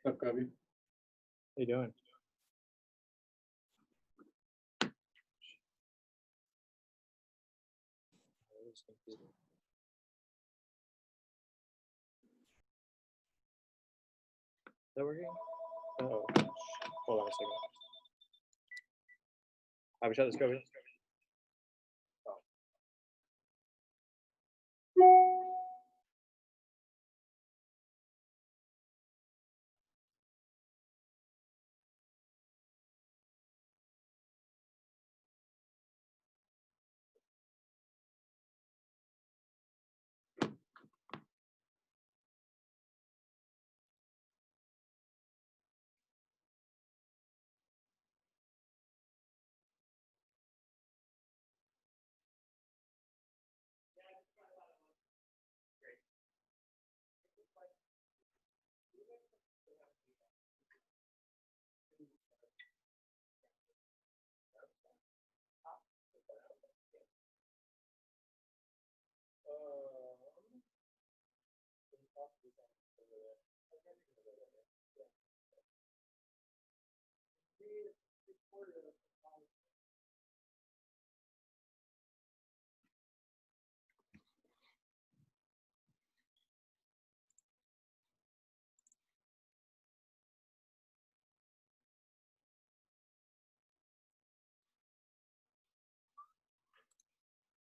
What's up, Coby? How you doing? Is that working? Oh, hold on a second. Have we shut this, Coby?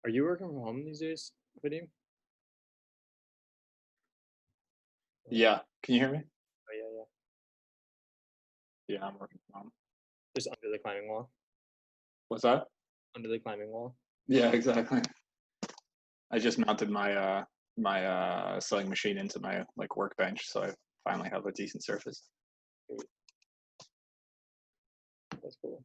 Are you working from home these days, Vadim? Yeah, can you hear me? Oh yeah, yeah. Yeah, I'm working from home. Just under the climbing wall. What's that? Under the climbing wall. Yeah, exactly. I just mounted my sewing machine into my workbench, so I finally have a decent surface. That's cool.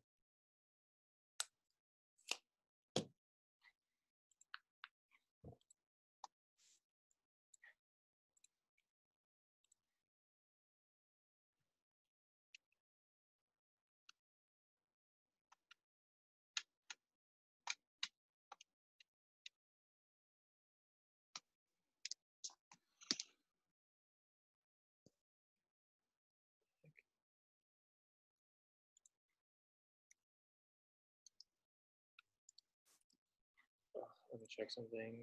Let me check something.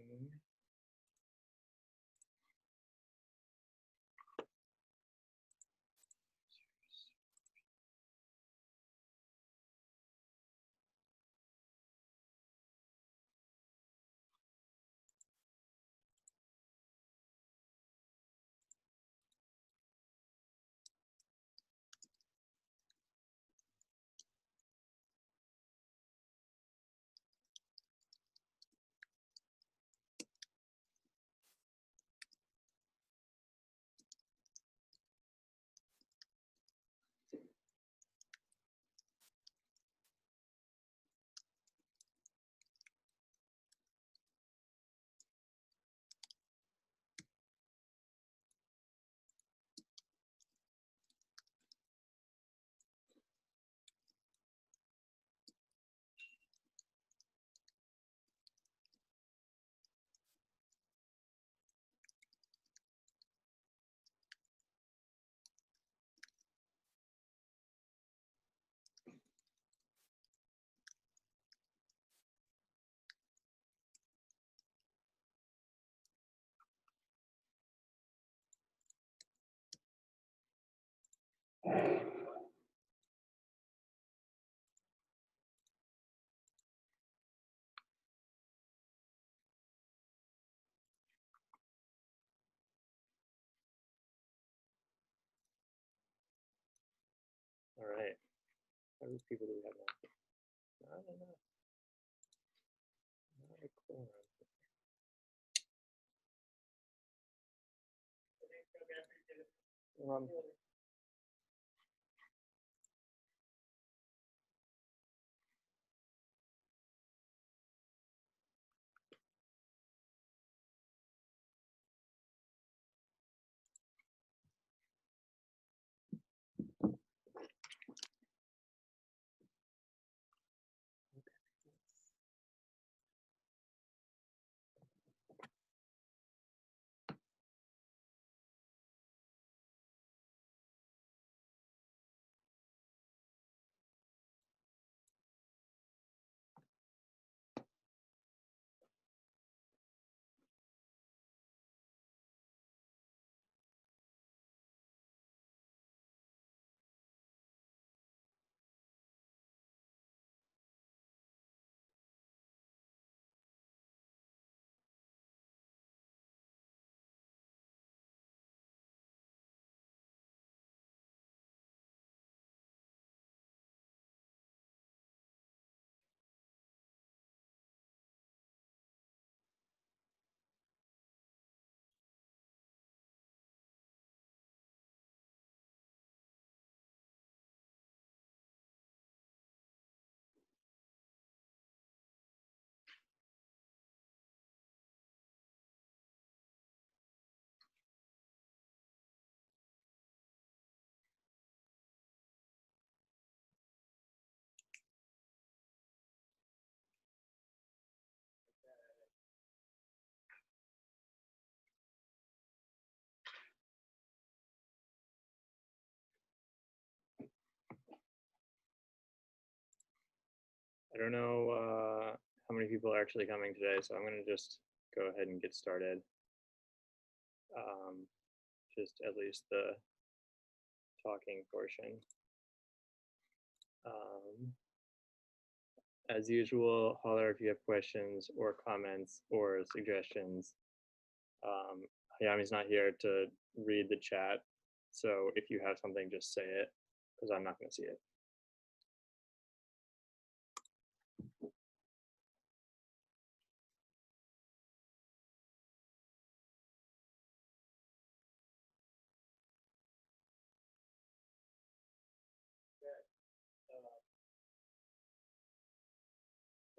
All right. How many people do we have now? I don't know. Not a quorum. I don't know how many people are actually coming today, so I'm going to just go ahead and get started. Just at least the talking portion. As usual, holler if you have questions or comments or suggestions. Hayami's not here to read the chat, so if you have something, just say it, because I'm not going to see it.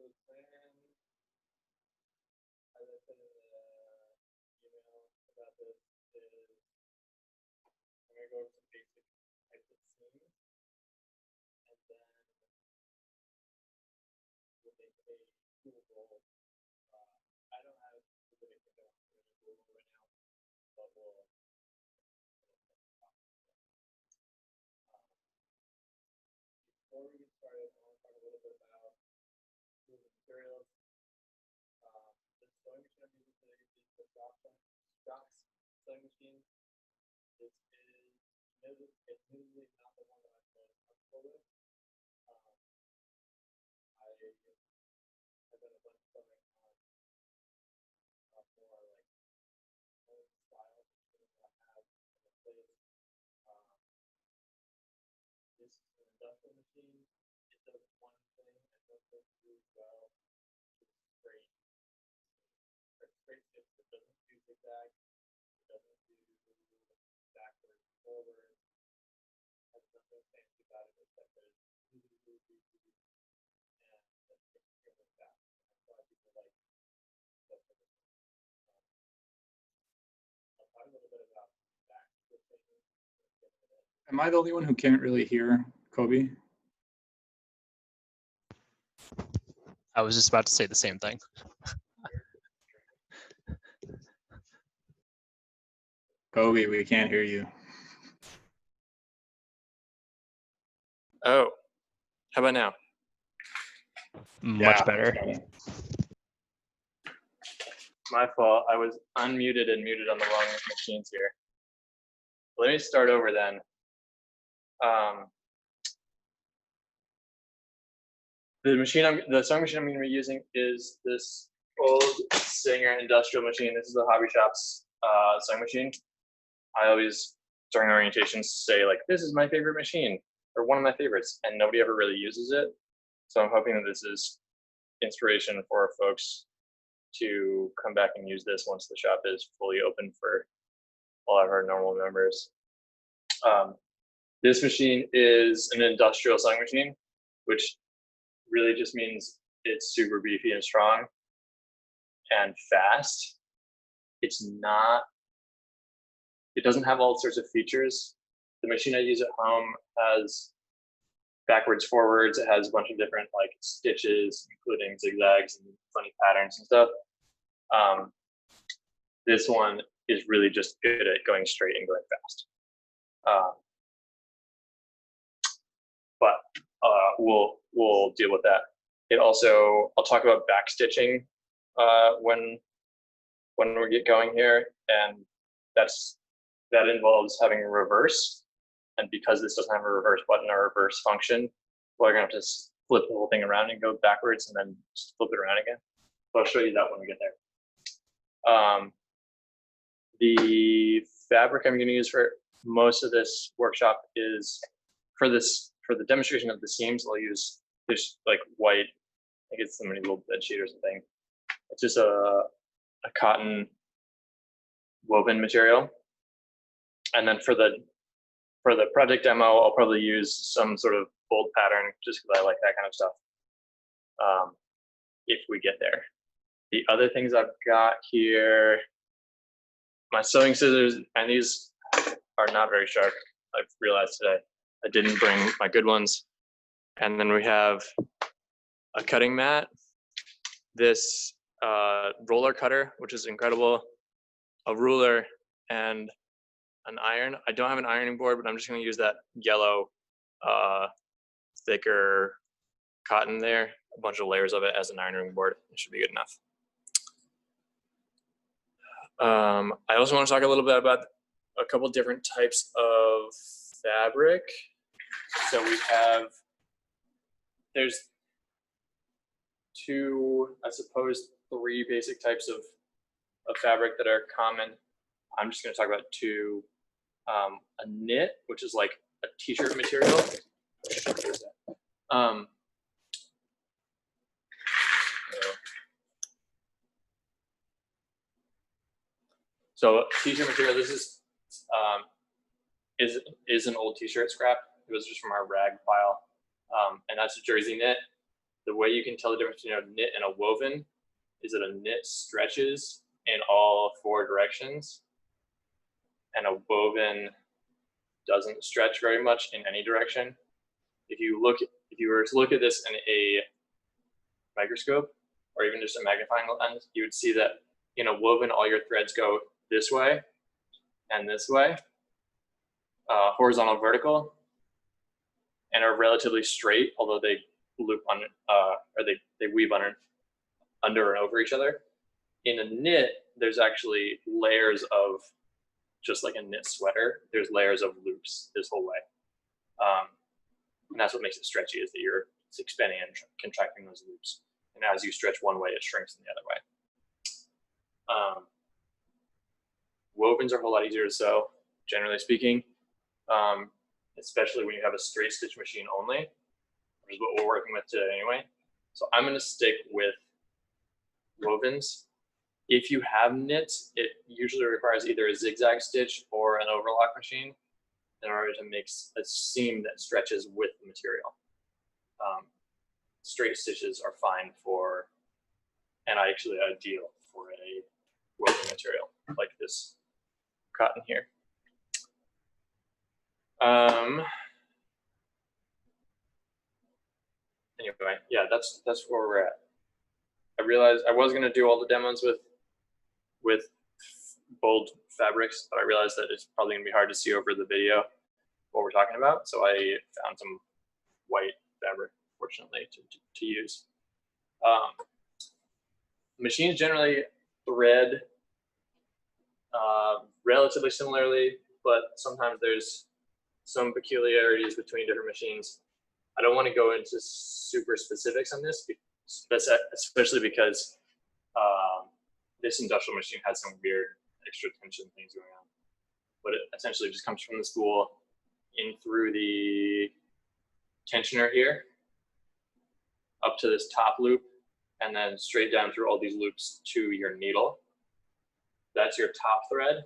So the plan, as I said in the email about this, is I'm going to go over some basic types of scenes, and then we'll make a doable. I don't have specific things I want to do right now, but we'll. Before we get started, I want to talk a little bit about tools and materials. The sewing machine I'm using today is the Strox sewing machine. This is admittedly not the one that I'm most comfortable with. I have done a bunch of sewing on more like home style machines that I have in the place. This is an industrial machine. It does one thing I don't think really well, which is straight stitch. It doesn't do zigzag. It doesn't do backwards, forward. Has nothing fancy about it except that it's really, really easy and that's extremely fast. That's why people like that. I'll talk a little bit about back stitching. Am I the only one who can't really hear Coby? I was just about to say the same thing. Coby, we can't hear you. Oh, how about now? Much better. My fault. I was unmuted and muted on the wrong machines here. Let me start over then. The sewing machine I'm going to be using is this old Singer industrial machine. This is the Hobby Shop's sewing machine. I always, during orientations, say like, this is my favorite machine, or one of my favorites, and nobody ever really uses it. So I'm hoping that this is inspiration for folks to come back and use this once the shop is fully open for all of our normal members. This machine is an industrial sewing machine, which really just means it's super beefy and strong and fast. It doesn't have all sorts of features. The machine I use at home has backwards, forwards. It has a bunch of different like stitches, including zigzags and funny patterns and stuff. This one is really just good at going straight and going fast. But we'll deal with that. It also, I'll talk about back stitching when we get going here, and that involves having a reverse. And because this doesn't have a reverse button or reverse function, we're gonna have to flip the whole thing around and go backwards and then just flip it around again. But I'll show you that when we get there. The fabric I'm gonna use for most of this workshop is for the demonstration of the seams. I'll use this like white, I think it's somebody's little bed sheet or something. It's just a cotton woven material. And then for the project demo, I'll probably use some sort of bold pattern just because I like that kind of stuff. If we get there. The other things I've got here, my sewing scissors, and these are not very sharp. I've realized today. I didn't bring my good ones. And then we have a cutting mat, this roller cutter, which is incredible, a ruler, and an iron. I don't have an ironing board, but I'm just going to use that yellow, thicker cotton there, a bunch of layers of it as an ironing board. It should be good enough. I also want to talk a little bit about a couple different types of fabric. So we have, there's two, I suppose, three basic types of fabric that are common. I'm just going to talk about two. A knit, which is like a t-shirt material. So t-shirt material, this is an old t-shirt scrap. It was just from our rag pile. And that's a jersey knit. The way you can tell the difference between a knit and a woven is that a knit stretches in all four directions, and a woven doesn't stretch very much in any direction. If you were to look at this in a microscope or even just a magnifying lens, you would see that in a woven, all your threads go this way and this way, horizontal, vertical, and are relatively straight, although they loop on, or they weave under and over each other. In a knit, there's actually layers of, just like a knit sweater, there's layers of loops this whole way. And that's what makes it stretchy, is that you're expanding and contracting those loops. And as you stretch one way, it shrinks in the other way. Wovens are a whole lot easier to sew, generally speaking, especially when you have a straight stitch machine only, which is what we're working with today anyway. So I'm going to stick with wovens. If you have knits, it usually requires either a zigzag stitch or an overlock machine in order to make a seam that stretches with the material. Straight stitches are fine for, and actually ideal for a woven material like this cotton here. Anyway, yeah, that's where we're at. I realized I was going to do all the demos with bold fabrics, but I realized that it's probably going to be hard to see over the video what we're talking about. So I found some white fabric, fortunately, to use. Machines generally thread relatively similarly, but sometimes there's some peculiarities between different machines. I don't want to go into super specifics on this, especially because this industrial machine has some weird extra tension things going on. But it essentially just comes from the spool in through the tensioner here, up to this top loop, and then straight down through all these loops to your needle. That's your top thread.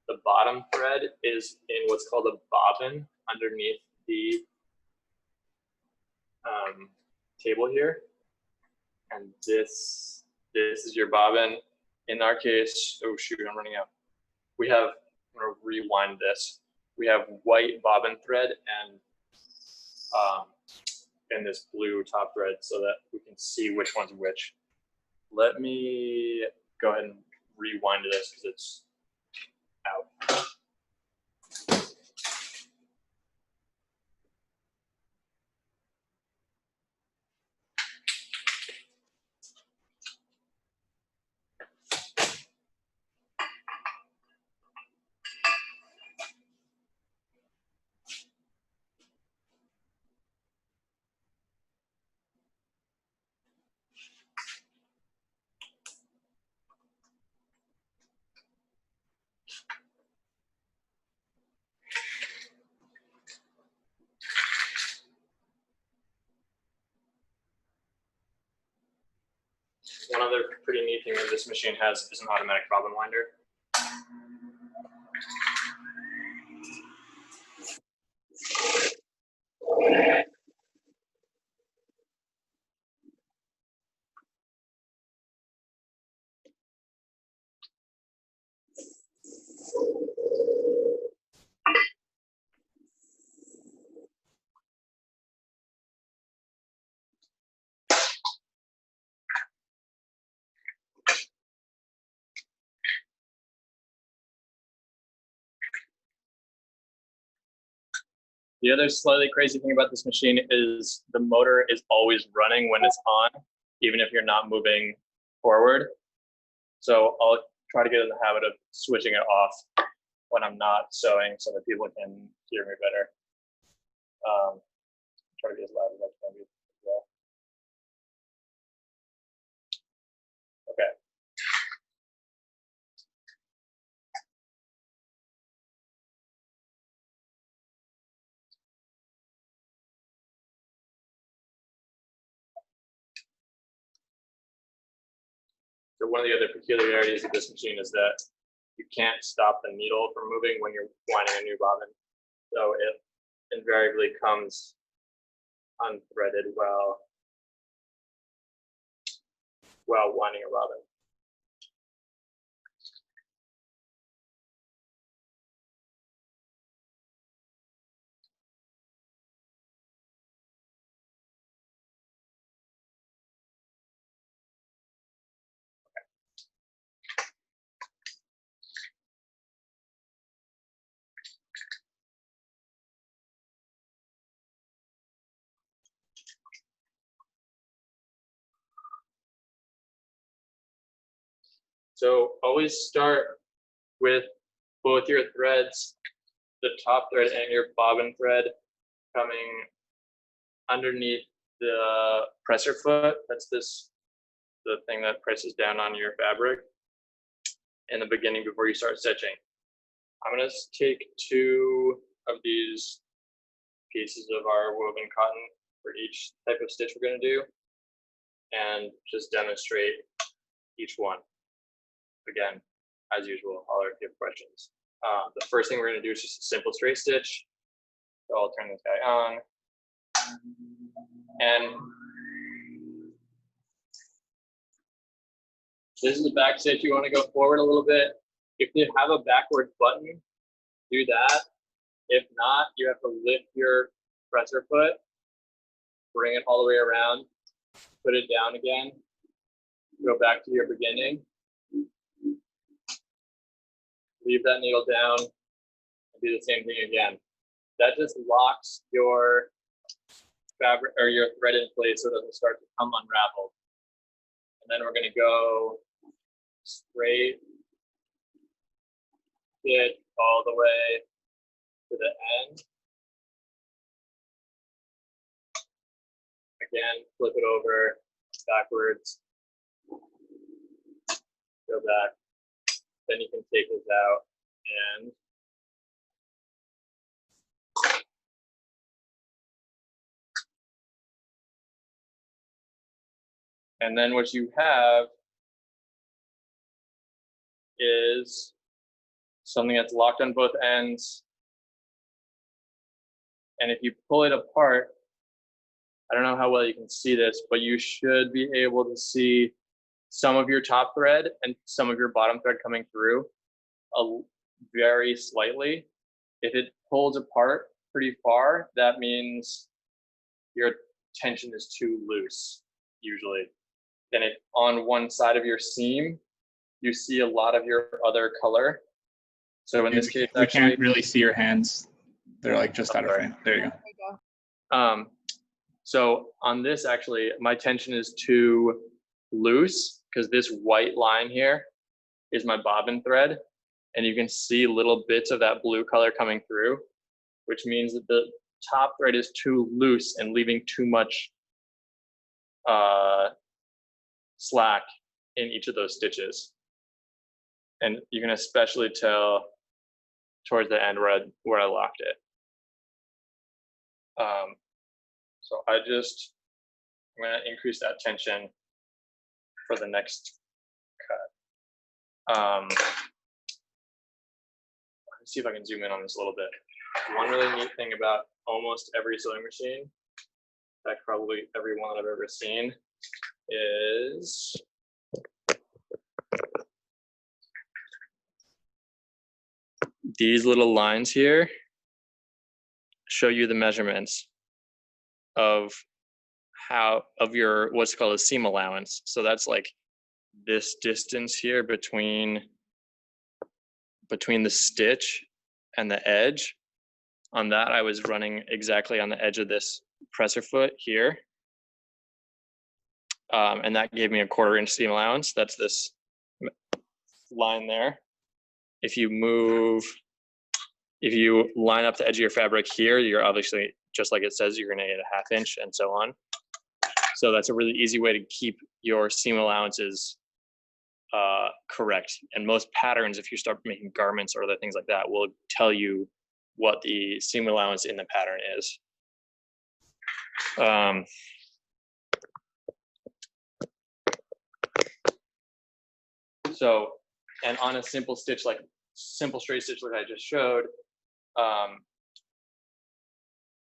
The bottom thread is in what's called a bobbin underneath the table here. And this is your bobbin. In our case, oh shoot, I'm running out. We have, I'm gonna rewind this. We have white bobbin thread and this blue top thread so that we can see which one's which. Let me go ahead and rewind this because it's out. One other pretty neat thing that this machine has is an automatic bobbin winder. The other slightly crazy thing about this machine is the motor is always running when it's on, even if you're not moving forward. So I'll try to get in the habit of switching it off when I'm not sewing so that people can hear me better. Try to be as loud as I can be as well. Okay. So one of the other peculiarities of this machine is that you can't stop the needle from moving when you're winding a new bobbin. So it invariably comes unthreaded while winding a bobbin. So always start with both your threads, the top thread and your bobbin thread coming underneath the presser foot. That's the thing that presses down on your fabric in the beginning before you start stitching. I'm gonna take 2 of these pieces of our woven cotton for each type of stitch we're gonna do and just demonstrate each one. Again, as usual, holler if you have questions. The first thing we're going to do is just a simple straight stitch. So I'll turn this guy on. And this is the back stitch. You want to go forward a little bit. If you have a backward button, do that. If not, you have to lift your presser foot, bring it all the way around, put it down again, go back to your beginning. Leave that needle down and do the same thing again. That just locks your fabric or your thread in place so it doesn't start to come unraveled. And then we're going to go straight stitch all the way to the end. Again, flip it over backwards, go back. Then you can take this out and then what you have is something that's locked on both ends. And if you pull it apart, I don't know how well you can see this, but you should be able to see some of your top thread and some of your bottom thread coming through very slightly. If it pulls apart pretty far, that means your tension is too loose, usually. Then if on one side of your seam, you see a lot of your other color. So in this case, we can't really see your hands. They're like just out of frame. There you go. So on this, actually, my tension is too loose because this white line here is my bobbin thread. And you can see little bits of that blue color coming through, which means that the top thread is too loose and leaving too much slack in each of those stitches. And you can especially tell towards the end where I locked it. So I'm going to increase that tension for the next cut. Let's see if I can zoom in on this a little bit. One really neat thing about almost every sewing machine, in fact, probably every one that I've ever seen, is these little lines here show you the measurements of your what's called a seam allowance. So that's like this distance here between the stitch and the edge. On that, I was running exactly on the edge of this presser foot here. And that gave me a 1/4 inch seam allowance. That's this line there. If you line up the edge of your fabric here, you're obviously, just like it says, you're gonna get a 1/2 inch and so on. So that's a really easy way to keep your seam allowances correct. And most patterns, if you start making garments or other things like that, will tell you what the seam allowance in the pattern is. So, and on a simple straight stitch like I just showed,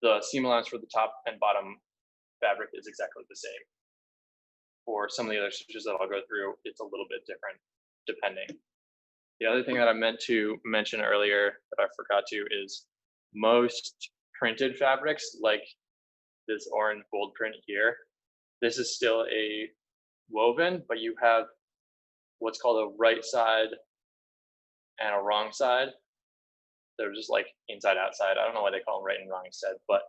the seam allowance for the top and bottom fabric is exactly the same. For some of the other stitches that I'll go through, it's a little bit different depending. The other thing that I meant to mention earlier that I forgot to is most printed fabrics, like this orange bold print here, this is still a woven, but you have what's called a right side and a wrong side. They're just like inside outside. I don't know why they call them right and wrong instead, but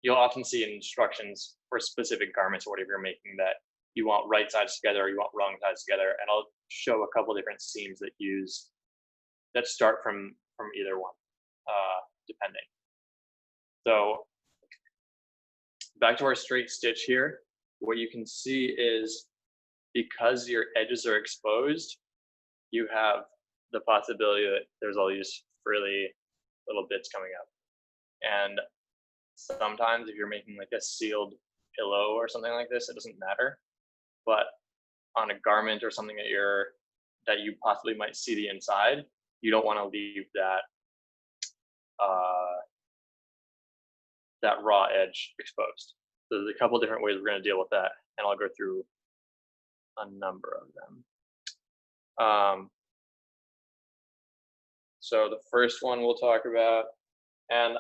you'll often see in instructions for specific garments or whatever you're making that you want right sides together or you want wrong sides together. And I'll show a couple different seams that start from either one, depending. So back to our straight stitch here, what you can see is because your edges are exposed, you have the possibility that there's all these frilly little bits coming up. And sometimes if you're making like a sealed pillow or something like this, it doesn't matter. But on a garment or something that you possibly might see the inside, you don't want to leave that that raw edge exposed. So there's a couple different ways we're going to deal with that, and I'll go through a number of them. So the first one we'll talk about, and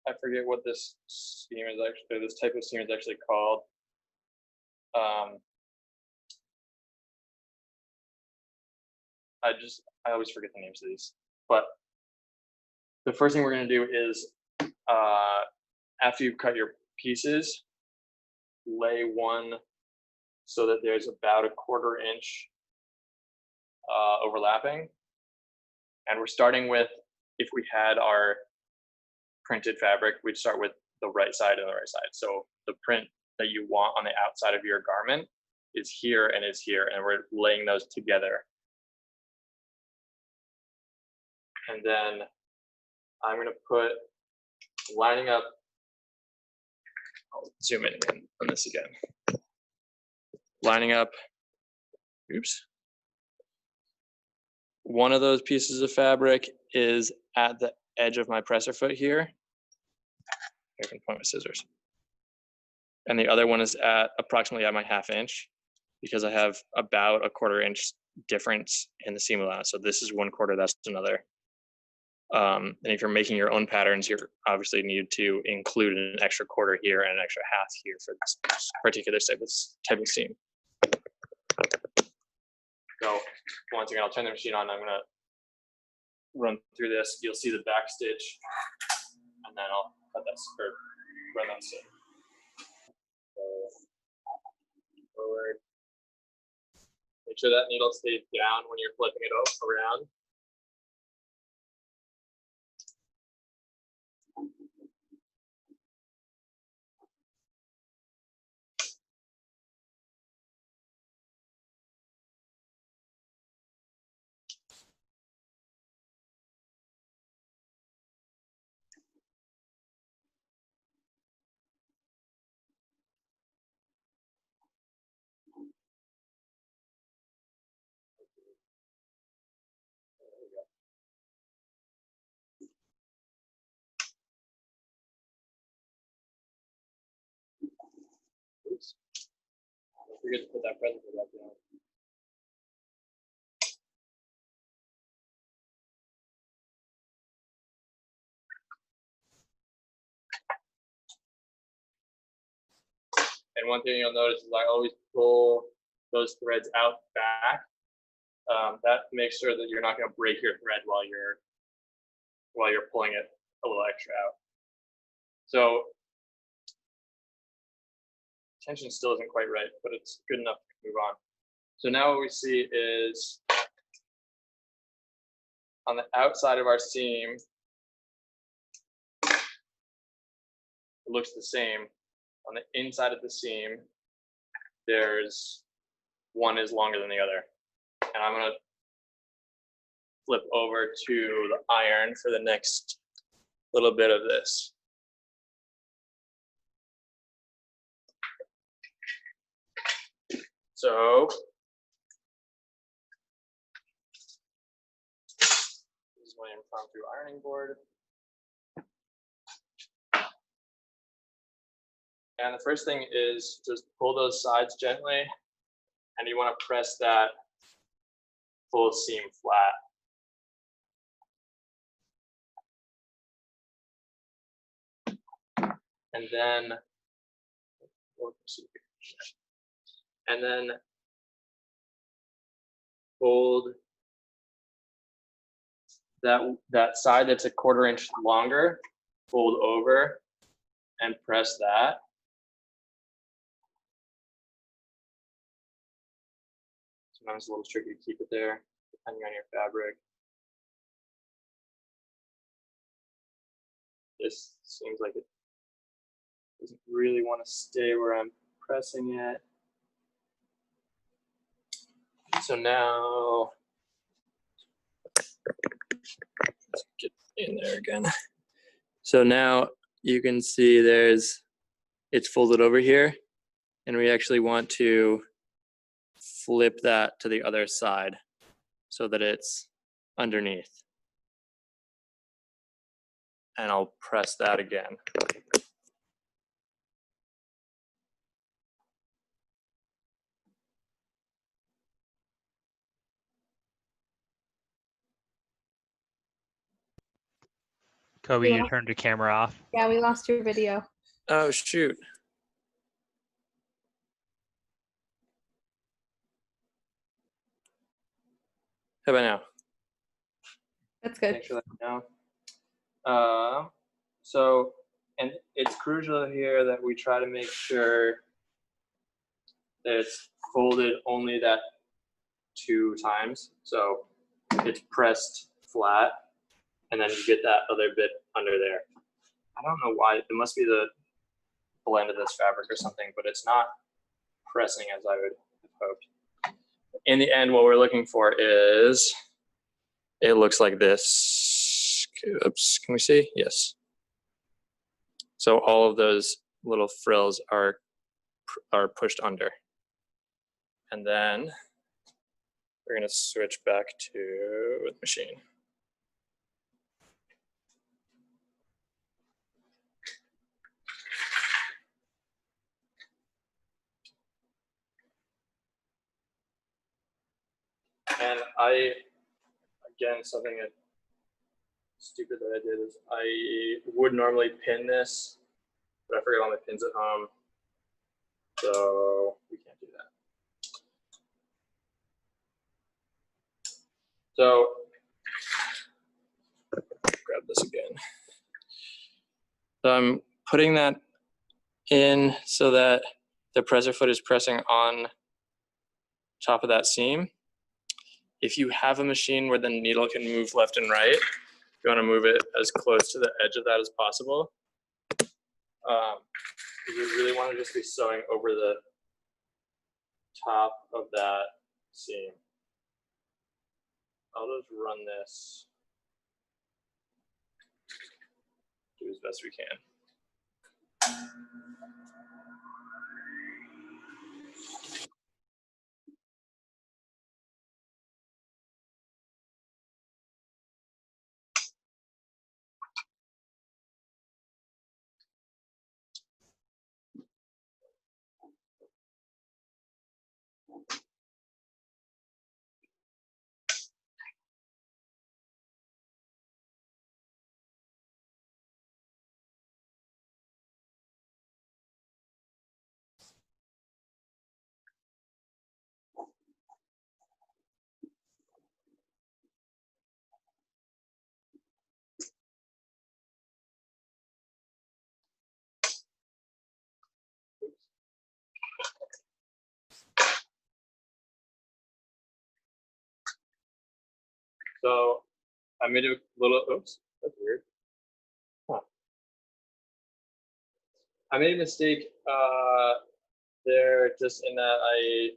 I forget what this seam is actually, this type of seam is actually called. I always forget the names of these, but the first thing we're going to do is after you've cut your pieces, lay one so that there's about a 1/4 inch overlapping. And we're starting with, if we had our printed fabric, we'd start with the right side and the right side. So the print that you want on the outside of your garment is here and is here, and we're laying those together. And then I'm going to put lining up. I'll zoom in on this again. Lining up, oops. One of those pieces of fabric is at the edge of my presser foot here. I can point with scissors. And the other one is at approximately at my 1/2 inch, because I have about a 1/4 inch difference in the seam allowance. So this is 1/4, that's another. And if you're making your own patterns, you obviously need to include an extra 1/4 here and an extra 1/2 here for this particular type of seam. So once again, I'll turn the machine on. I'm gonna run through this. You'll see the back stitch, and then I'll cut that or run that seam. So forward. Make sure that needle stays down when you're flipping it around. Oops. Don't forget to put that present back down. And one thing you'll notice is I always pull those threads out back. That makes sure that you're not going to break your thread while you're while you're pulling it a little extra out. So tension still isn't quite right, but it's good enough to move on. So now what we see is on the outside of our seam, it looks the same. On the inside of the seam, there's one is longer than the other. And I'm gonna flip over to the iron for the next little bit of this. So this is my impromptu ironing board. And the first thing is just pull those sides gently, and you want to press that full seam flat. And then hold that side that's a 1/4 inch longer, fold over and press that. Sometimes it's a little tricky to keep it there, depending on your fabric. This seems like it doesn't really want to stay where I'm pressing it. So now, let's get in there again. So now you can see it's folded over here, and we actually want to flip that to the other side so that it's underneath. And I'll press that again. Coby, you Yeah. turned your camera off. Yeah, we lost your video. Oh, shoot. How about now? That's good. Thanks for letting me know. So, and it's crucial here that we try to make sure that it's folded only that 2 times. So it's pressed flat, and then you get that other bit under there. I don't know why, it must be the blend of this fabric or something, but it's not pressing as I would have hoped. In the end, what we're looking for is, it looks like this. Oops, can we see? Yes. So all of those little frills are pushed under. And then we're gonna switch back to the machine. And again, something stupid that I did is I would normally pin this, but I forgot all my pins at home. So we can't do that. So grab this again. So I'm putting that in so that the presser foot is pressing on top of that seam. If you have a machine where the needle can move left and right, you want to move it as close to the edge of that as possible. You really want to just be sewing over the top of that seam. I'll just run this, do as best we can. So I made a little, oops, that's weird. Huh. I made a mistake there just in that I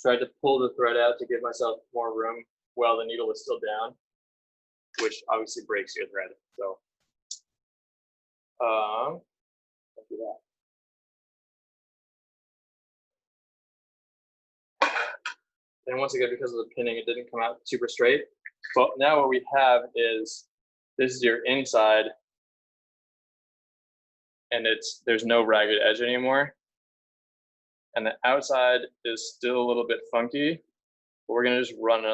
tried to pull the thread out to give myself more room while the needle was still down, which obviously breaks your thread. So don't do that. And once again, because of the pinning, it didn't come out super straight. But now what we have is, this is your inside, and there's no ragged edge anymore. And the outside is still a little bit funky, but we're gonna just run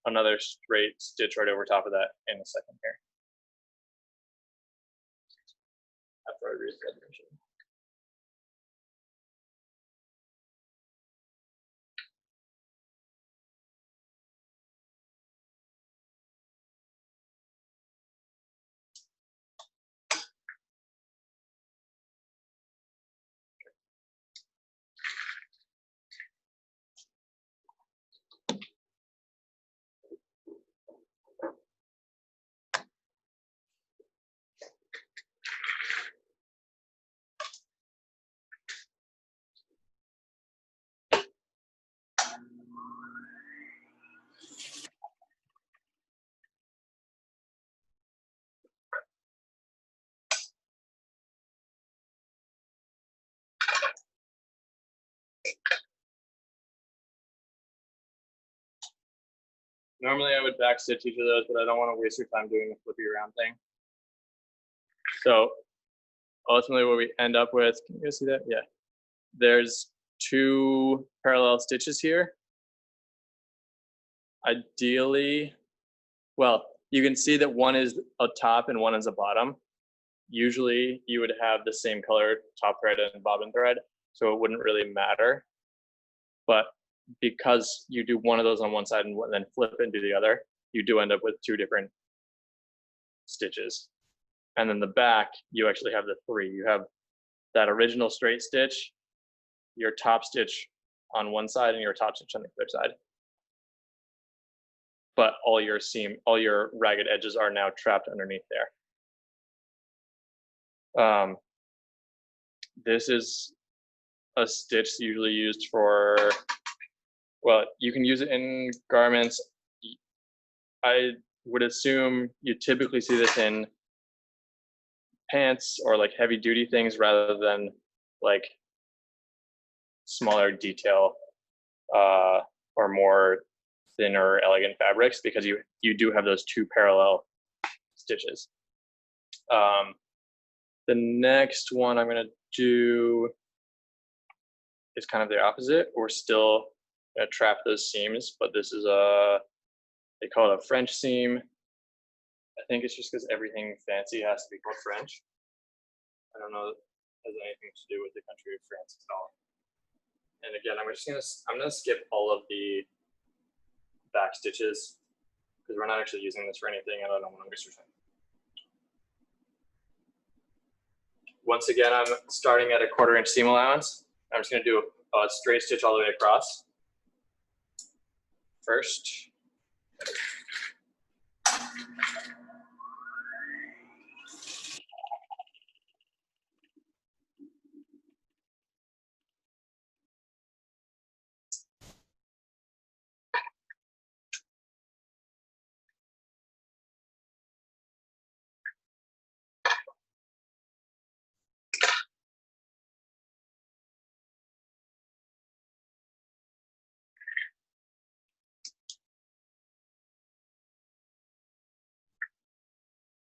another straight stitch right over top of that in a second here. After I reset the machine. Normally I would backstitch each of those, but I don't want to waste your time doing the flippy around thing. So ultimately what we end up with, can you guys see that? Yeah. There's 2 parallel stitches here. Ideally, well, you can see that one is a top and one is a bottom. Usually you would have the same color top thread and bobbin thread, so it wouldn't really matter. But because you do one of those on one side and then flip it and do the other, you do end up with 2 different stitches. And then the back, you actually have the 3. You have that original straight stitch, your top stitch on one side and your top stitch on the other side. But all your ragged edges are now trapped underneath there. This is a stitch usually used for, well, you can use it in garments. I would assume you typically see this in pants or like heavy duty things rather than like smaller detail or more thinner elegant fabrics, because you do have those 2 parallel stitches. The next one I'm going to do is kind of the opposite. We're still going to trap those seams, but this is they call it a French seam. I think it's just because everything fancy has to be called French. I don't know if it has anything to do with the country of France at all. And again, I'm gonna skip all of the back stitches because we're not actually using this for anything, and I don't want to waste your time. Once again, I'm starting at a 1/4 inch seam allowance. I'm just gonna do a straight stitch all the way across first.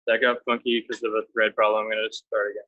That got funky because of a thread problem. I'm gonna start again.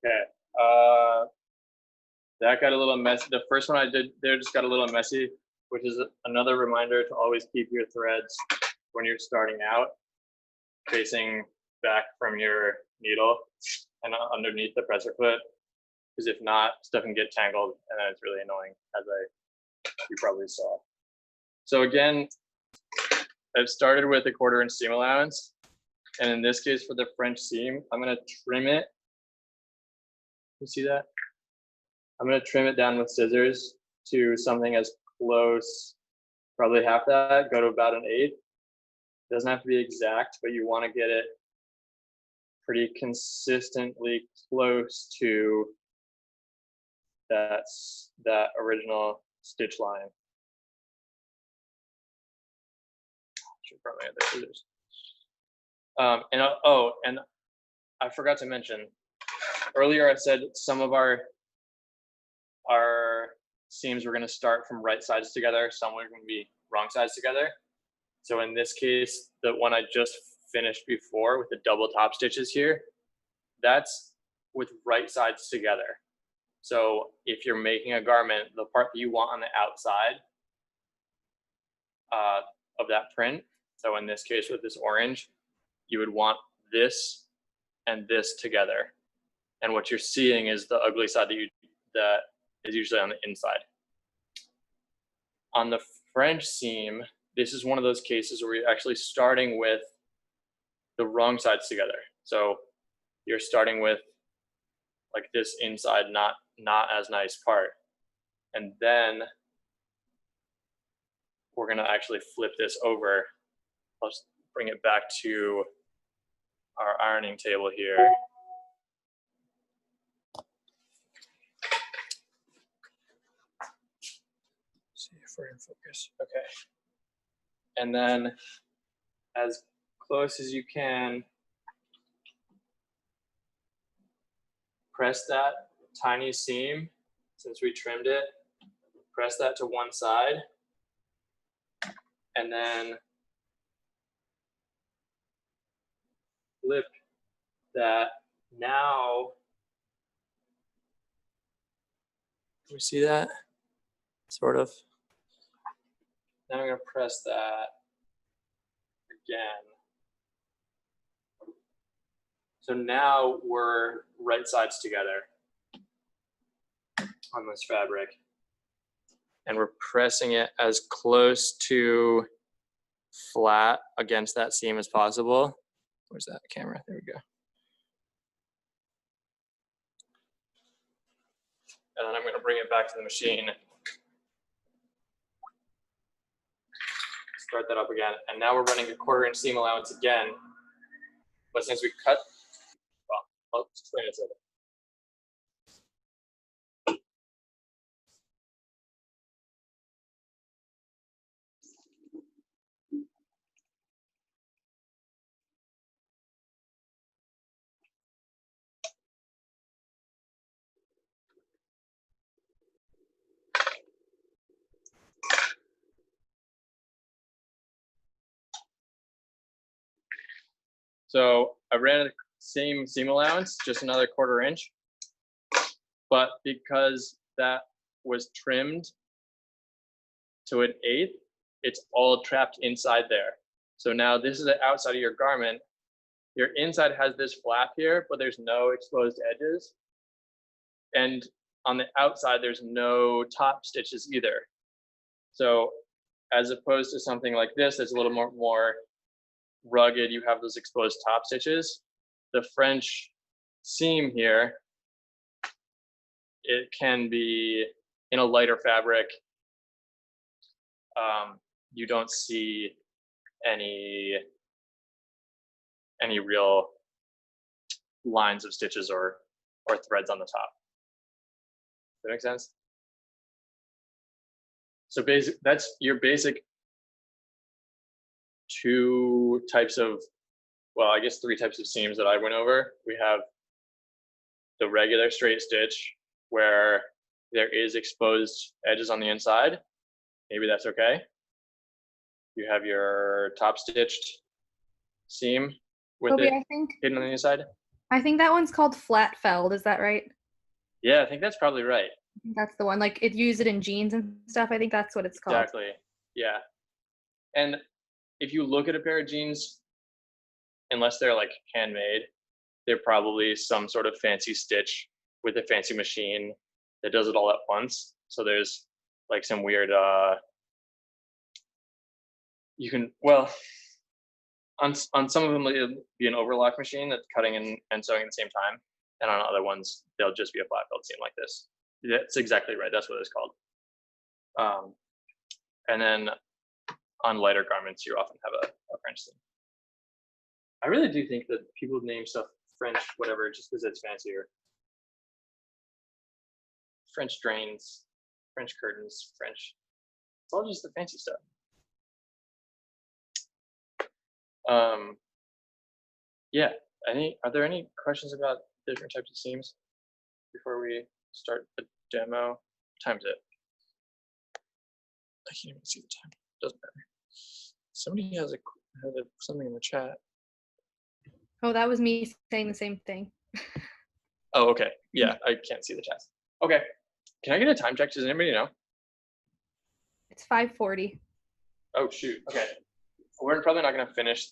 Okay. That got a little messy. The first one I did there just got a little messy, which is another reminder to always keep your threads when you're starting out facing back from your needle and underneath the presser foot, because if not, stuff can get tangled and then it's really annoying, as you probably saw. So again, I've started with a 1/4 inch seam allowance, and in this case for the French seam, I'm going to trim it. You see that? I'm going to trim it down with scissors to something as close, probably half that, go to about an 1/8. Doesn't have to be exact, but you want to get it pretty consistently close to that original stitch line. Should probably have the scissors. And I forgot to mention earlier. I said some of our seams were going to start from right sides together. Some were going to be wrong sides together. So in this case, the one I just finished before with the double top stitches here, that's with right sides together. So if you're making a garment, the part that you want on the outside of that print, so in this case with this orange, you would want this and this together. And what you're seeing is the ugly side that is usually on the inside. On the French seam, this is one of those cases where you're actually starting with the wrong sides together. So you're starting with like this inside, not as nice part. And then we're gonna actually flip this over. Let's bring it back to our ironing table here. See if we're in focus. Okay. And then as close as you can, press that tiny seam, since we trimmed it, press that to one side, and then flip that. Now, can we see that? Sort of. Now I'm going to press that again. So now we're right sides together on this fabric. And we're pressing it as close to flat against that seam as possible. Where's that camera? There we go. And then I'm going to bring it back to the machine. Start that up again. And now we're running a 1/4 inch seam allowance again. But since we cut, well, I'll explain it later. So I ran a same seam allowance, just another 1/4 inch. But because that was trimmed to an 1/8, it's all trapped inside there. So now this is the outside of your garment. Your inside has this flap here, but there's no exposed edges. And on the outside, there's no top stitches either. So as opposed to something like this, that's a little more rugged, you have those exposed top stitches. The French seam here, it can be in a lighter fabric. You don't see any real lines of stitches or threads on the top. Does that make sense? So that's your basic two types of, well, I guess 3 types of seams that I went over. We have the regular straight stitch where there is exposed edges on the inside. Maybe that's okay. You have your top stitched seam with Coby, it hidden on the inside. I think that one's called flat felled. Is that right? Yeah, I think that's probably right. I think that's the one. Like it use it in jeans and stuff. I think that's what it's called. Exactly. Yeah. And if you look at a pair of jeans, unless they're like handmade, they're probably some sort of fancy stitch with a fancy machine that does it all at once. So there's like some weird you can, well, on some of them it'll be an overlock machine that's cutting and sewing at the same time, and on other ones they'll just be a flat felt seam like this. That's exactly right. That's what it's called. And then on lighter garments, you often have a French seam. I really do think that people name stuff French whatever just because it's fancier. French drains, French curtains, French. It's all just the fancy stuff. Yeah. Are there any questions about different types of seams before we start the demo? What time is it? I can't even see the time. Doesn't matter. Somebody has something in the chat. Oh, that was me saying the same thing. Oh, okay. Yeah, I can't see the chat. Okay. Can I get a time check? Does anybody know? It's 5:40. Oh, shoot. Okay. We're probably not going to finish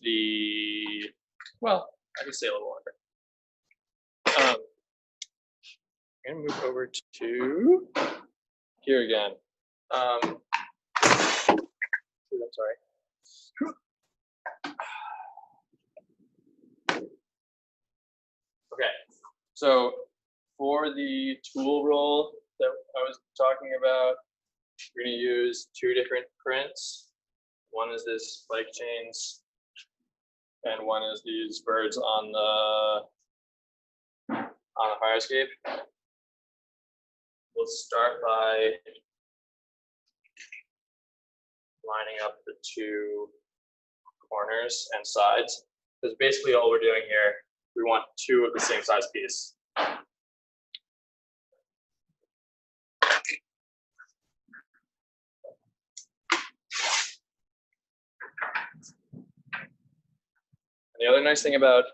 well, I could stay a little longer. I'm going to move over to here again. I'm sorry. Okay. So for the tool roll that I was talking about, we're going to use two different prints. One is this spike chains, and one is these birds on the fire escape. We'll start by lining up the two corners and sides, because basically all we're doing here, we want two of the same size piece. And the other nice thing about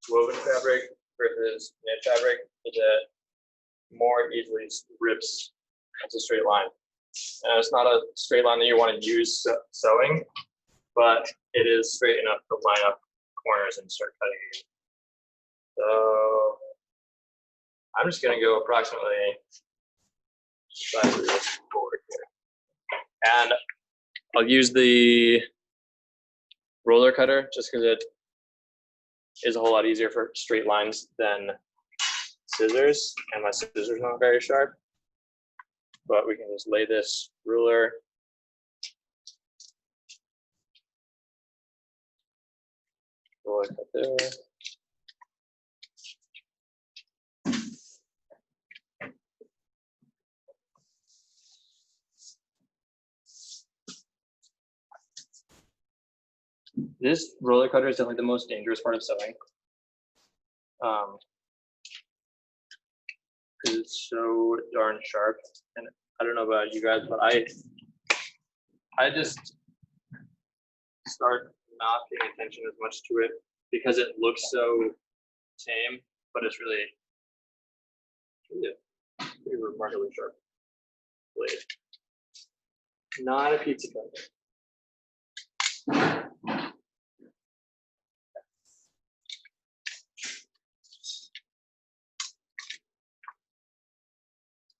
woven fabric versus knit fabric is that more easily rips as a straight line. And it's not a straight line that you want to use sewing, but it is straight enough to line up corners and start cutting again. So I'm just going to go approximately slightly forward here. And I'll use the roller cutter just because it is a whole lot easier for straight lines than scissors, and my scissors are not very sharp. But we can just lay this ruler roller cut there. This roller cutter is definitely the most dangerous part of sewing. Because it's so darn sharp. And I don't know about you guys, but I just start not paying attention as much to it because it looks so tame, but it's really pretty remarkably sharp blade. Not a pizza cutter.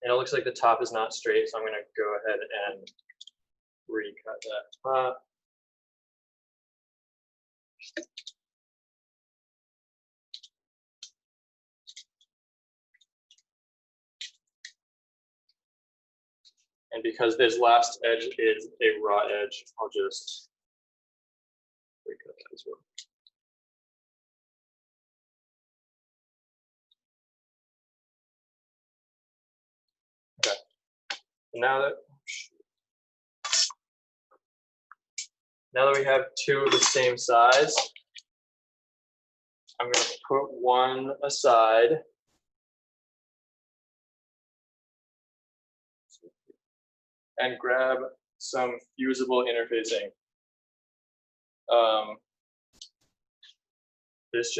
And it looks like the top is not straight, so I'm going to go ahead and recut that top. And because this last edge is a raw edge, I'll just recut that as well. Okay. Now that we have two of the same size, I'm going to put one aside. And grab some fusible interfacing. This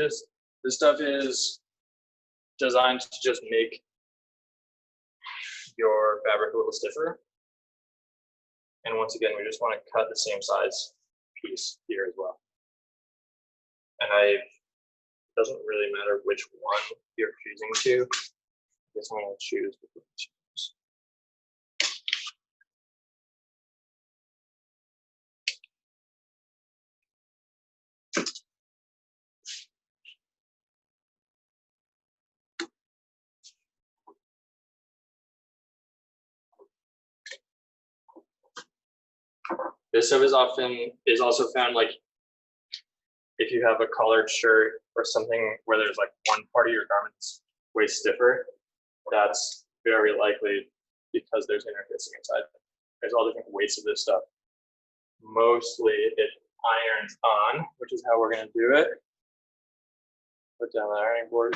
This stuff is designed to just make your fabric a little stiffer. And once again, we just want to cut the same size piece here as well. And it doesn't really matter which one you're choosing to. I guess I'm going to choose between two. This stuff is also found like if you have a collared shirt or something where there's like one part of your garment that's way stiffer, that's very likely because there's interfacing inside. There's all different weights of this stuff. Mostly it irons on, which is how we're going to do it. Put down the ironing board.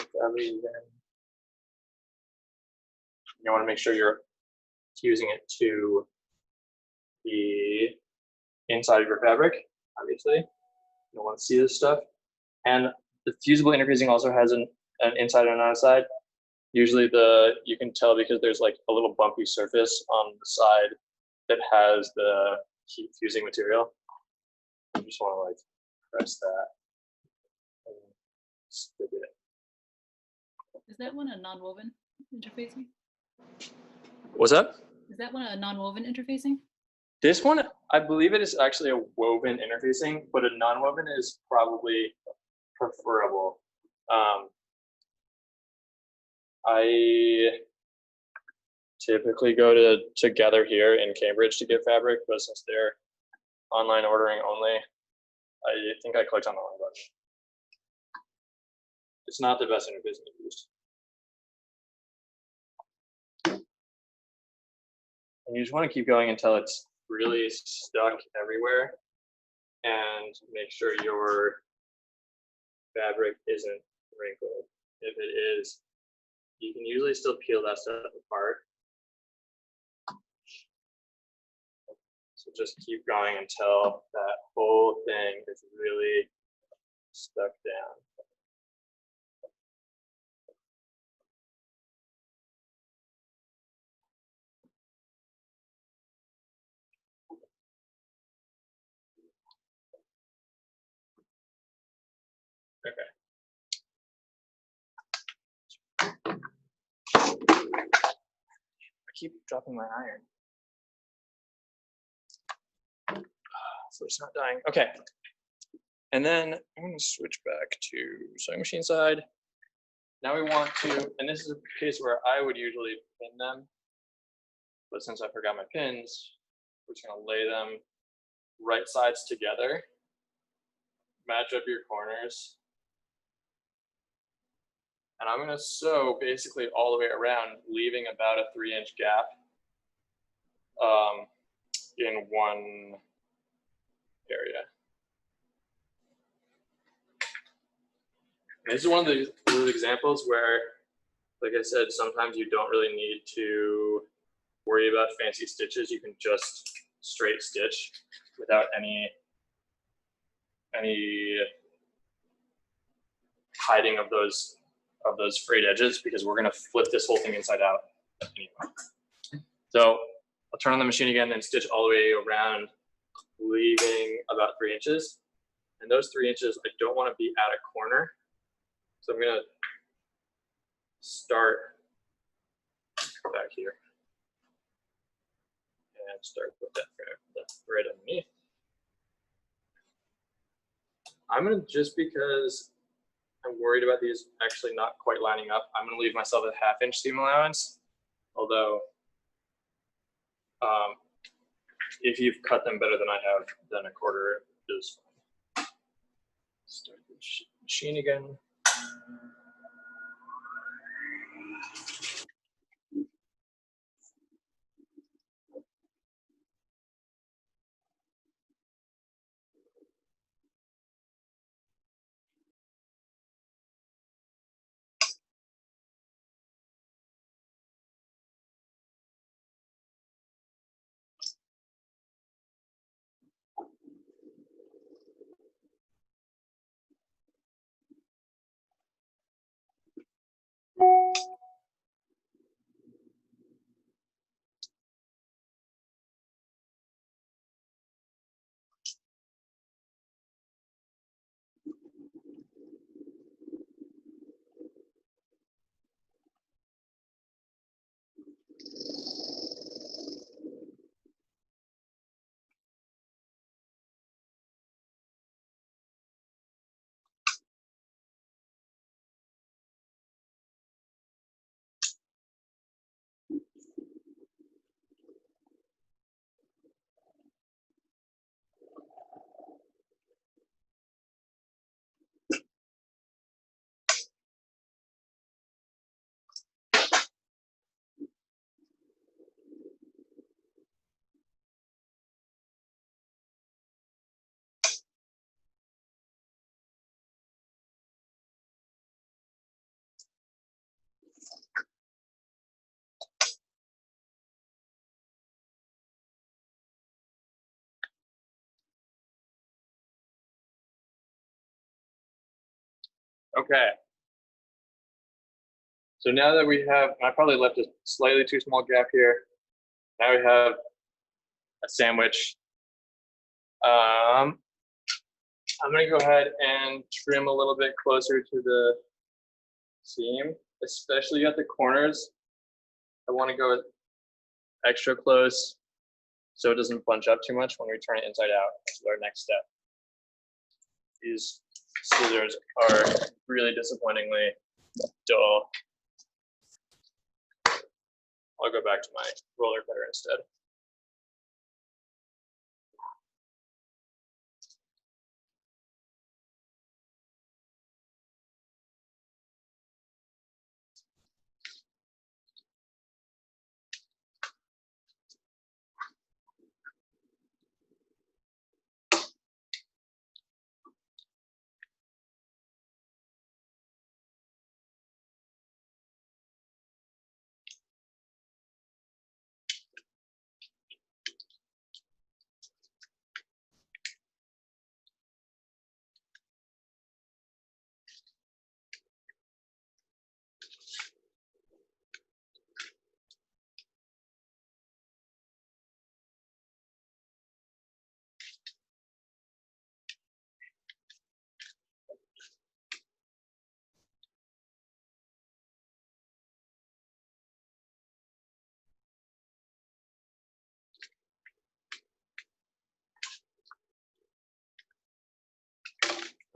You want to make sure you're fusing it to the inside of your fabric, obviously. You don't want to see this stuff. And the fusible interfacing also has an inside and an outside. Usually you can tell because there's like a little bumpy surface on the side that has the heat fusing material. You just want to like press that and stick it. Is that one a non-woven interfacing? What's up? Is that one a non-woven interfacing? This one, I believe it is actually a woven interfacing, but a non-woven is probably preferable. I typically go to Gather here in Cambridge to get fabric, but since they're online ordering only, I think I clicked on the wrong button. It's not the best interfacing to use. And you just want to keep going until it's really stuck everywhere, and make sure your fabric isn't wrinkled. If it is, you can usually still peel that stuff apart. So just keep going until that whole thing is really stuck down. Okay. I keep dropping my iron. So it's not dying. Okay. And then I'm going to switch back to sewing machine side. Now we want to, and this is a case where I would usually pin them, but since I forgot my pins, we're just going to lay them right sides together, match up your corners. And I'm going to sew basically all the way around, leaving about a 3-inch gap in one area. And this is one of those examples where, like I said, sometimes you don't really need to worry about fancy stitches. You can just straight stitch without any hiding of those frayed edges, because we're going to flip this whole thing inside out anyway. So I'll turn on the machine again and stitch all the way around, leaving about 3 inches. And those 3 inches, I don't want to be at a corner. So I'm going to start back here and start with that right underneath. I'm going to, just because I'm worried about these actually not quite lining up, I'm going to leave myself a 1/2 inch seam allowance. Although, if you've cut them better than I have, then a 1/4 is fine. Start the machine again. Okay. So now that we have, I probably left a slightly too small gap here. Now we have a sandwich. I'm gonna go ahead and trim a little bit closer to the seam, especially at the corners. I want to go extra close so it doesn't bunch up too much when we turn it inside out. That's our next step. These scissors are really disappointingly dull. I'll go back to my roller cutter instead.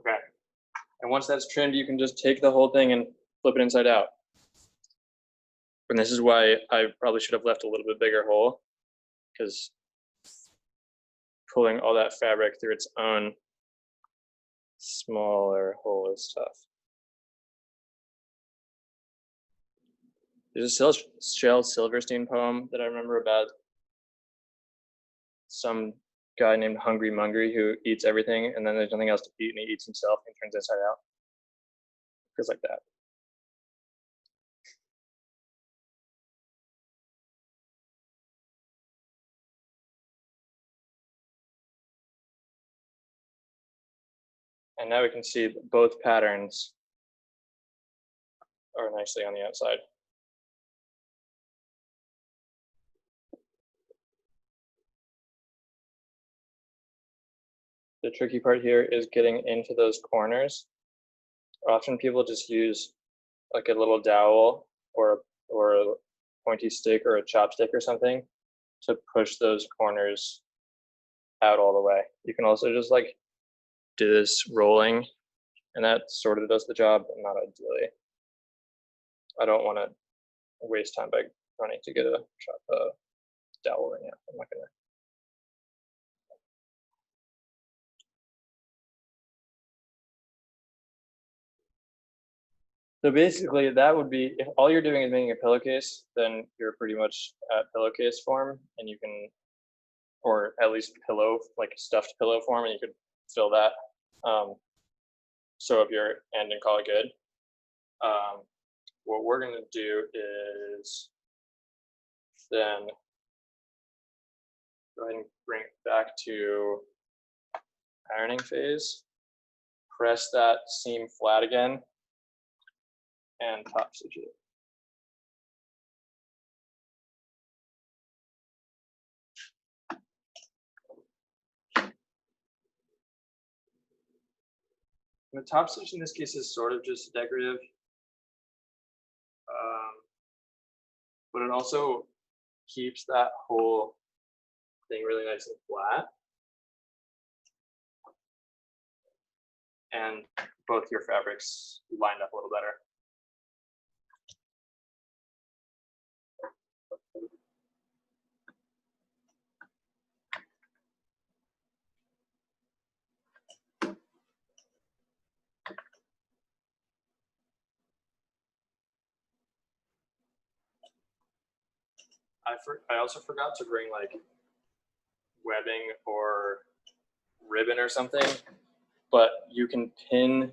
Okay. And once that's trimmed, you can just take the whole thing and flip it inside out. And this is why I probably should have left a little bit bigger hole, because pulling all that fabric through its own smaller hole is tough. There's a Shel Silverstein poem that I remember about some guy named Hungry Mungry who eats everything, and then there's nothing else to eat, and he eats himself and turns inside out. Feels like that. And now we can see both patterns are nicely on the outside. The tricky part here is getting into those corners. Often people just use like a little dowel or a pointy stick or a chopstick or something to push those corners out all the way. You can also just like do this rolling, and that sort of does the job, but not ideally. I don't want to waste time by running to get a dowel right now. I'm not gonna. So basically that would be, if all you're doing is making a pillowcase, then you're pretty much at pillowcase form, and you can, or at least pillow, like a stuffed pillow form, and you could fill that. Sew up your end and call it good. What we're gonna do is then go ahead and bring it back to ironing phase, press that seam flat again, and top stitch it. The top stitch in this case is sort of just decorative, but it also keeps that whole thing really nice and flat. And both your fabrics lined up a little better. I also forgot to bring like webbing or ribbon or something, but you can pin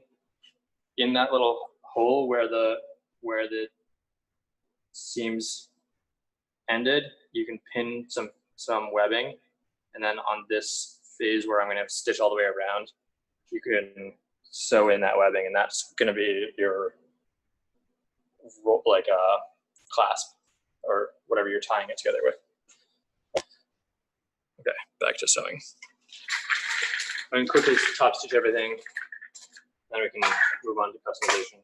in that little hole where the seams ended. You can pin some webbing, and then on this phase where I'm going to stitch all the way around, you can sew in that webbing, and that's going to be your like clasp or whatever you're tying it together with. Okay, back to sewing. And quickly top stitch everything, then we can move on to customization.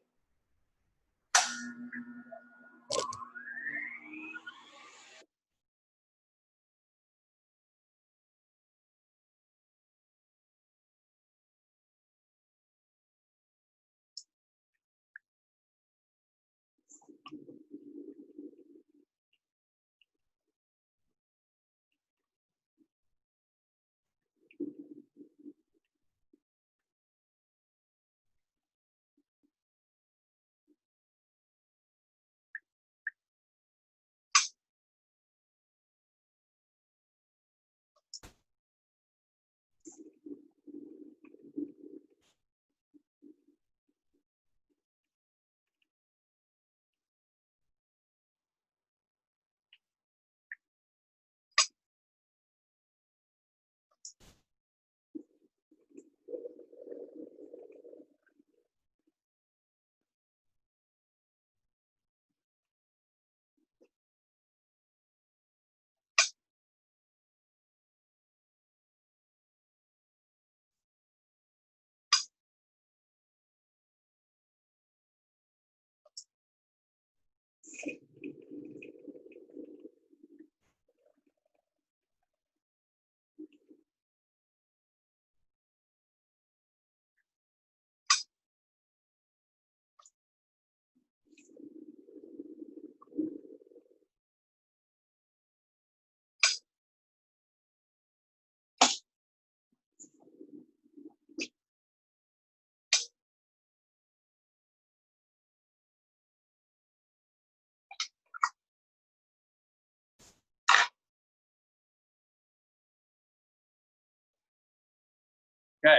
Okay.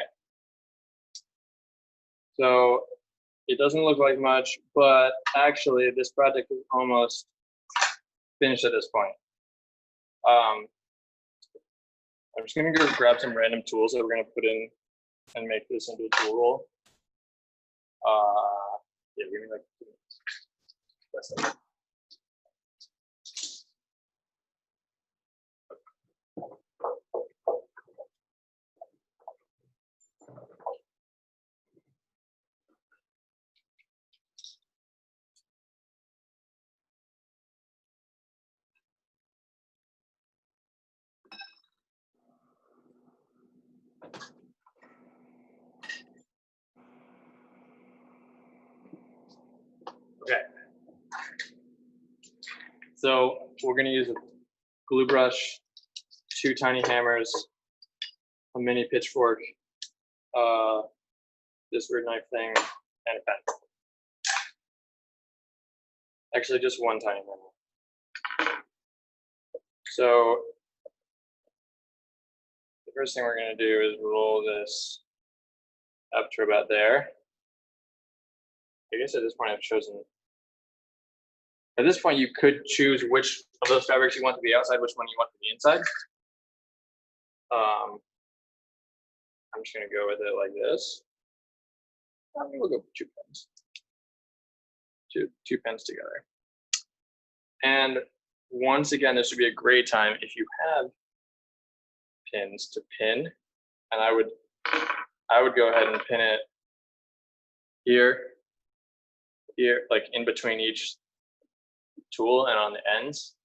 So it doesn't look like much, but actually this project is almost finished at this point. I'm just gonna go grab some random tools that we're gonna put in and make this into a tool roll. Yeah, give me like 2 minutes. That's it. Okay. So we're gonna use a glue brush, 2 tiny hammers, a mini pitchfork, this weird knife thing, and a pen. Actually, just 1 tiny hammer. So the first thing we're gonna do is roll this up to about there. I guess at this point I've chosen. At this point, you could choose which of those fabrics you want to be outside, which one you want to be inside. I'm just gonna go with it like this. We'll go with 2 pens. Two pens together. And once again, this would be a great time if you have pins to pin, and I would go ahead and pin it here, like in between each tool and on the ends.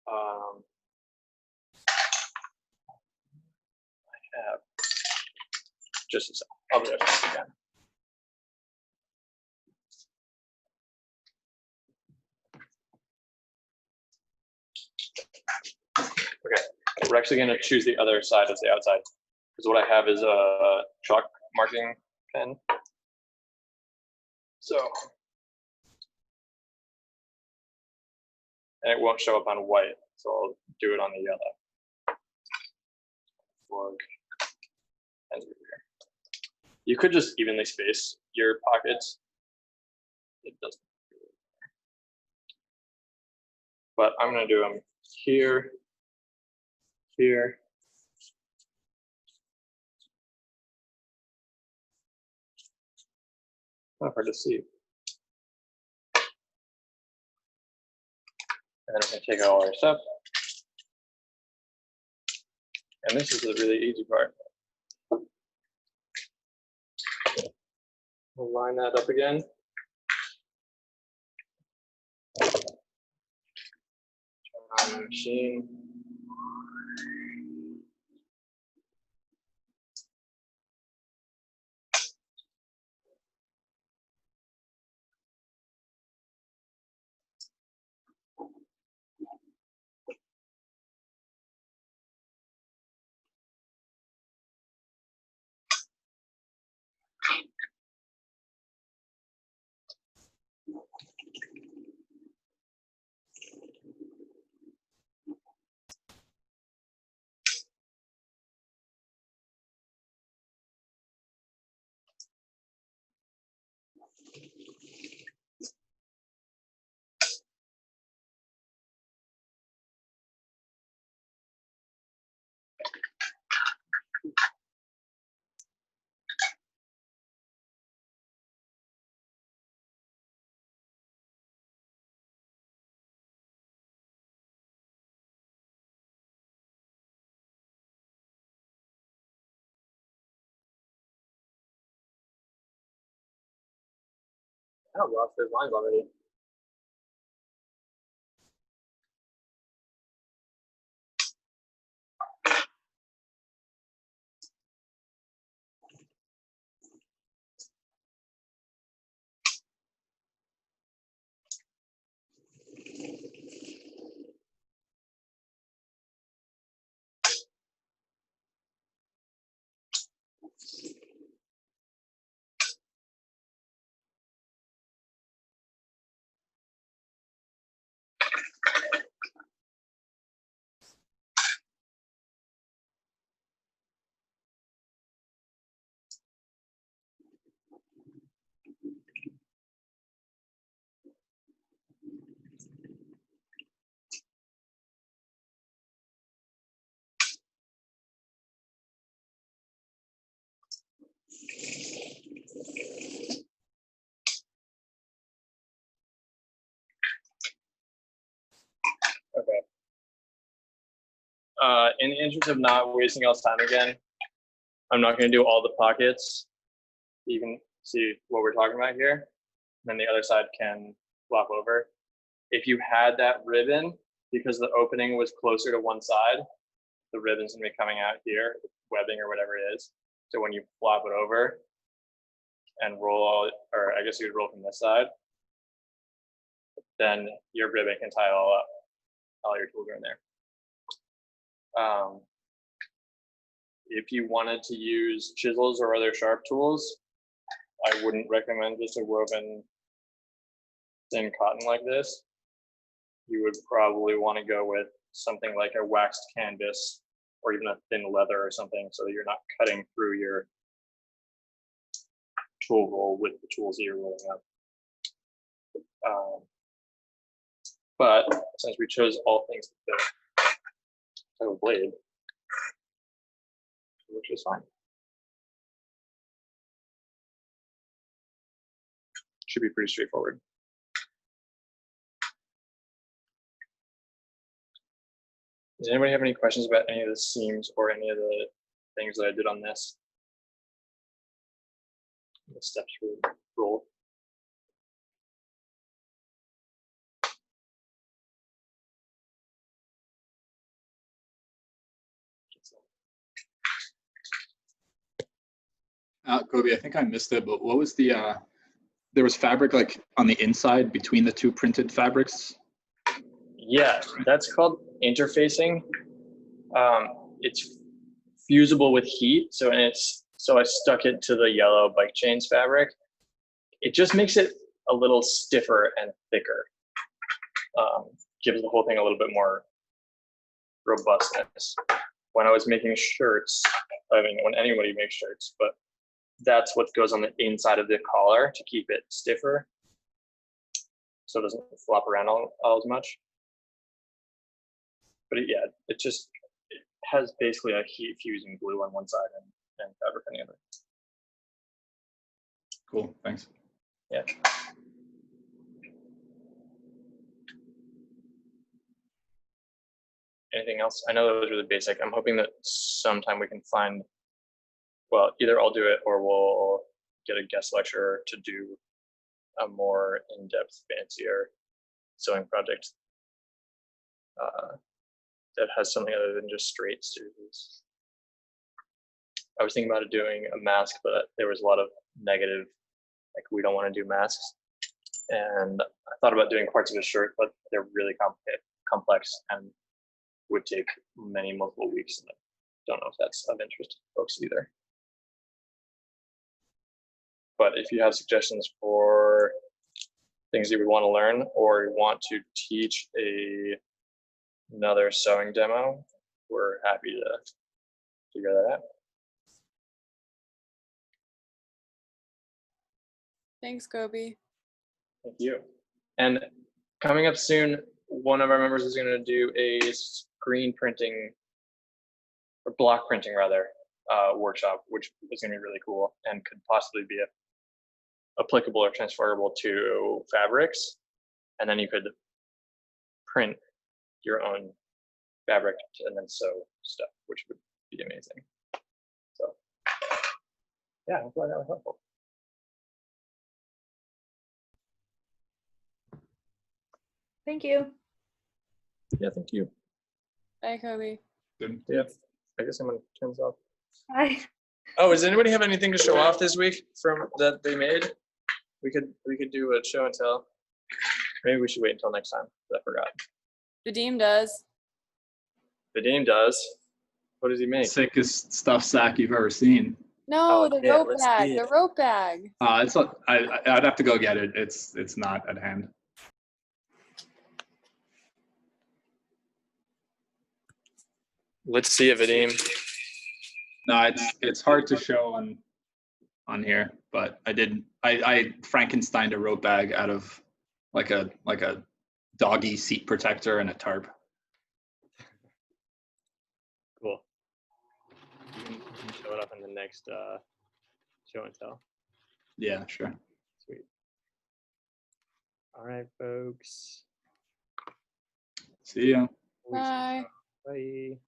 I have just a second. I'll do it again. Okay, we're actually going to choose the other side as the outside, because what I have is a chalk marking pen. So, and it won't show up on white, so I'll do it on the yellow. Fork. And you could just evenly space your pockets. It doesn't. But I'm going to do them here, here, Not hard to see. And then we can take all our stuff. And this is the really easy part. We'll line that up again. Turn on the machine. I lost those lines already. Okay. In the interest of not wasting else time again, I'm not going to do all the pockets. You can see what we're talking about here. Then the other side can flop over. If you had that ribbon, because the opening was closer to one side, the ribbon's going to be coming out here, webbing or whatever it is. So when you flop it over and roll all, or I guess you would roll from this side, then your ribbon can tie it all up. All your tools are in there. If you wanted to use chisels or other sharp tools, I wouldn't recommend just a woven thin cotton like this. You would probably want to go with something like a waxed canvas or even a thin leather or something, so that you're not cutting through your tool roll with the tools that you're rolling up. But since we chose all things to fit a blade, which is fine. Should be pretty straightforward. Does anybody have any questions about any of the seams or any of the things that I did on this? The steps for the roll. Coby, I think I missed it, but what was the, there was fabric like on the inside between the two printed fabrics? Yeah, that's called interfacing. It's fusible with heat, so I stuck it to the yellow bike chains fabric. It just makes it a little stiffer and thicker. Gives the whole thing a little bit more robustness. When I was making shirts, I mean, when anybody makes shirts, but that's what goes on the inside of the collar to keep it stiffer, so it doesn't flop around all as much. But yeah, it has basically a heat fusing glue on one side and fabric on the other. Cool, thanks. Yeah. Anything else? I know that was really basic. I'm hoping that sometime we can find, well, either I'll do it or we'll get a guest lecturer to do a more in-depth, fancier sewing project that has something other than just straight scissors. I was thinking about doing a mask, but there was a lot of negative, like we don't want to do masks. And I thought about doing parts of a shirt, but they're really complex and would take multiple weeks. And I don't know if that's of interest to folks either. But if you have suggestions for things you would want to learn or you want to teach another sewing demo, we're happy to figure that out. Thanks, Coby. Thank you. And coming up soon, one of our members is going to do a screen printing or block printing rather workshop, which is going to be really cool and could possibly be applicable or transferable to fabrics. And then you could print your own fabric and then sew stuff, which would be amazing. So yeah, I'm glad that was helpful. Thank you. Yeah, thank you. Bye, Coby. Good. Yeah, I guess I'm gonna turn this off. Bye. Oh, does anybody have anything to show off this week from that they made? We could do a show and tell. Maybe we should wait until next time. I forgot. Vadim does. Vadim does. What does he make? Sickest stuffed sack you've ever seen. No, Oh, the yeah, rope let's bag. see The it. rope bag. I'd have to go get it. It's not at hand. Let's see it, Vadim. No, it's hard to show on here, but I Frankensteined a rope bag out of like a doggy seat protector and a tarp. Cool. You can show it up in the next show and tell. Yeah, sure. Sweet. All right, folks. See ya. Bye. Bye.